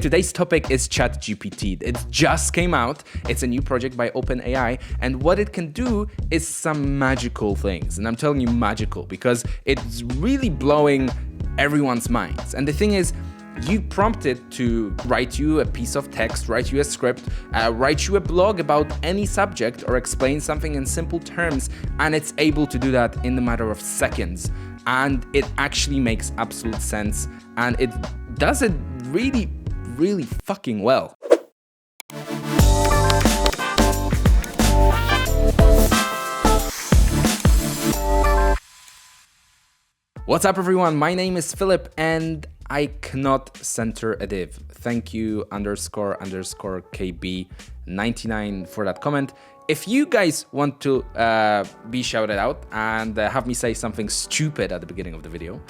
Today's topic is ChatGPT. It just came out. It's a new project by OpenAI, and what it can do is some magical things. And I'm telling you magical because it's really blowing everyone's minds. And the thing is, you prompt it to write you a piece of text, write you a script, write you a blog about any subject or explain something in simple terms, and it's able to do that in a matter of seconds. And it actually makes absolute sense, and it does it really fucking well. What's up everyone, my name is Philip and I cannot center a div. Thank you __KB99 for that comment. If you guys want to be shouted out and have me say something stupid at the beginning of the video,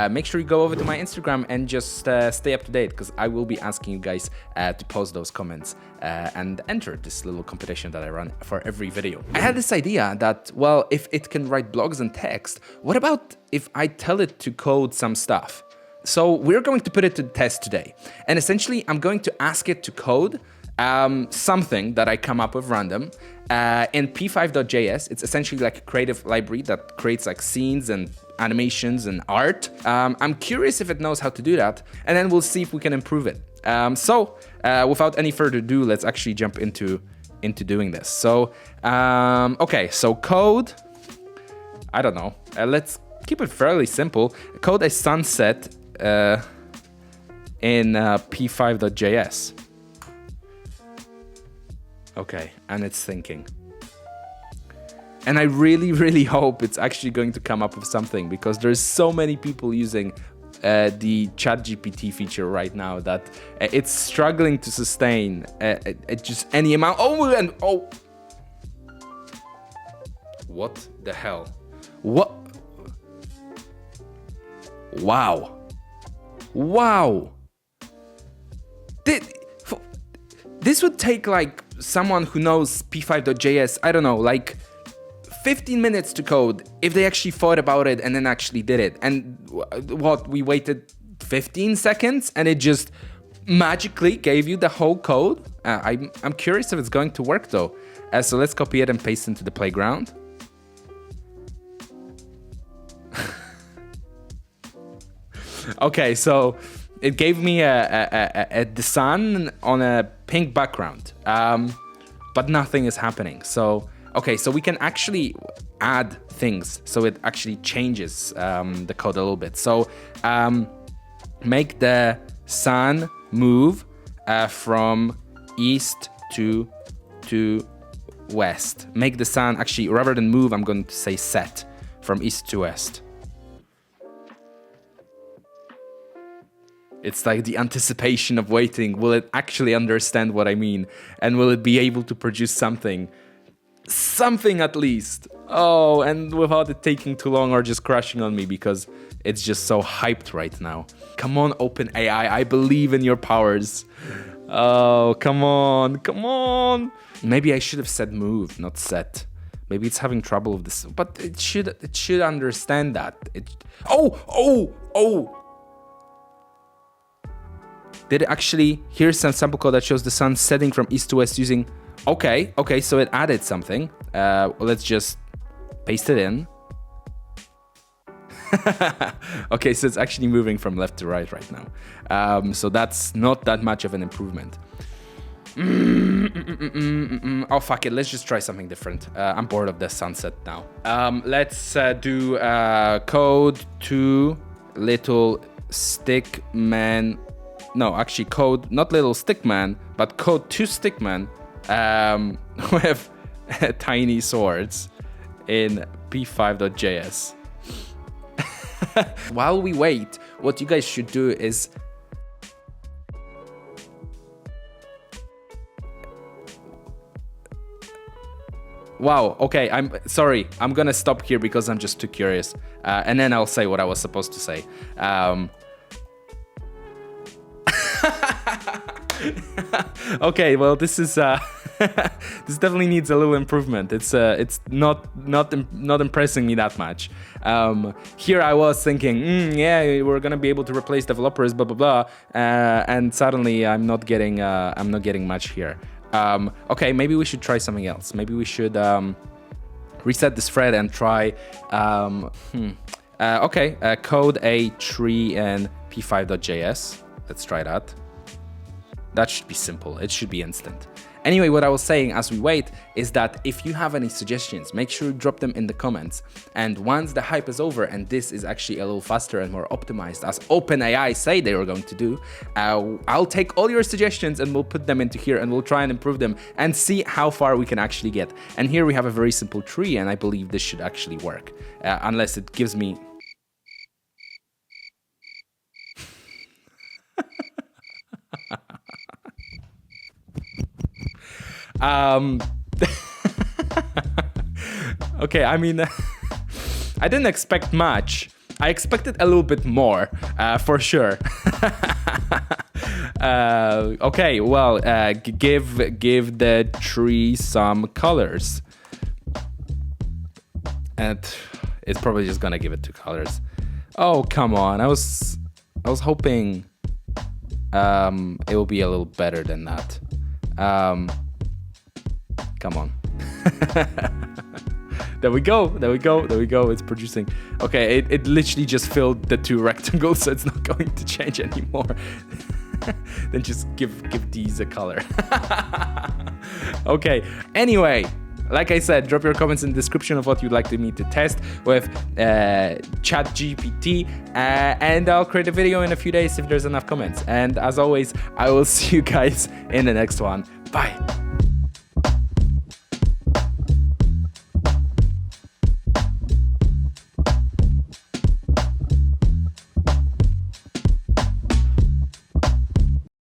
make sure you go over to my Instagram and just stay up to date, because I will be asking you guys to post those comments and enter this little competition that I run for every video. I had this idea that, well, if it can write blogs and text, what about if I tell it to code some stuff? So we're going to put it to the test today. And essentially, I'm going to ask it to code something that I come up with random in p5.js. It's essentially like a creative library that creates like scenes and animations and art. I'm curious if it knows how to do that, and then we'll see if we can improve it. So without any further ado, let's actually jump into doing this. So okay, so code, I don't know, let's keep it fairly simple. Code a sunset in p5.js. Okay, and it's thinking. And I really hope it's actually going to come up with something, because there's so many people using the ChatGPT feature right now that it's struggling to sustain just any amount. Oh, what the hell? What? Wow. This would take like someone who knows p5.js, I don't know, like 15 minutes to code if they actually thought about it and then actually did it. And what, we waited 15 seconds and it just magically gave you the whole code? I'm curious if it's going to work though. So let's copy it and paste into the playground. Okay, so it gave me the sun on a pink background, but nothing is happening. So, okay, so we can actually add things, so it actually changes the code a little bit. So make the sun move from east to west. Make the sun, actually, rather than move, I'm going to say set from east to west. It's like the anticipation of waiting. Will it actually understand what I mean? And will it be able to produce something? Something at least. Oh, and without it taking too long or just crashing on me, because it's just so hyped right now. Come on, OpenAI, I believe in your powers. Oh, come on. Maybe I should have said move, not set. Maybe it's having trouble with this, but it should understand that. Oh! Did it actually, here's some sample code that shows the sun setting from east to west using, okay, so it added something. Let's just paste it in. Okay, so it's actually moving from left to right now. So that's not that much of an improvement. Oh, fuck it, let's just try something different. I'm bored of the sunset now. Let's do code to little stick man. No, actually code, not little stickman, but code to stickman with tiny swords in p5.js. While we wait, what you guys should do is wow, okay, I'm sorry. I'm gonna stop here because I'm just too curious. And then I'll say what I was supposed to say. Okay, well, this is This definitely needs a little improvement. It's not impressing me that much. Here I was thinking, yeah, we're gonna be able to replace developers, blah blah blah, and suddenly I'm not getting much here. Okay, maybe we should try something else. Maybe we should reset this thread and try. Code a tree in p5.js. Let's try that. That should be simple. It should be instant. Anyway, what I was saying as we wait is that if you have any suggestions, make sure you drop them in the comments. And once the hype is over and this is actually a little faster and more optimized as OpenAI say they were going to do, I'll take all your suggestions and we'll put them into here and we'll try and improve them and see how far we can actually get. And here we have a very simple tree and I believe this should actually work, unless it gives me... Okay, I mean, I didn't expect much. I expected a little bit more, for sure. Okay, well, give the tree some colors. And it's probably just gonna give it 2 colors. Oh, come on. I was hoping it will be a little better than that. Come on. There we go. It's producing. Okay, it literally just filled the 2 rectangles, so it's not going to change anymore. Then just give these a color. Okay, anyway, like I said, drop your comments in the description of what you'd like me to test with ChatGPT, and I'll create a video in a few days if there's enough comments. And as always, I will see you guys in the next one. Bye.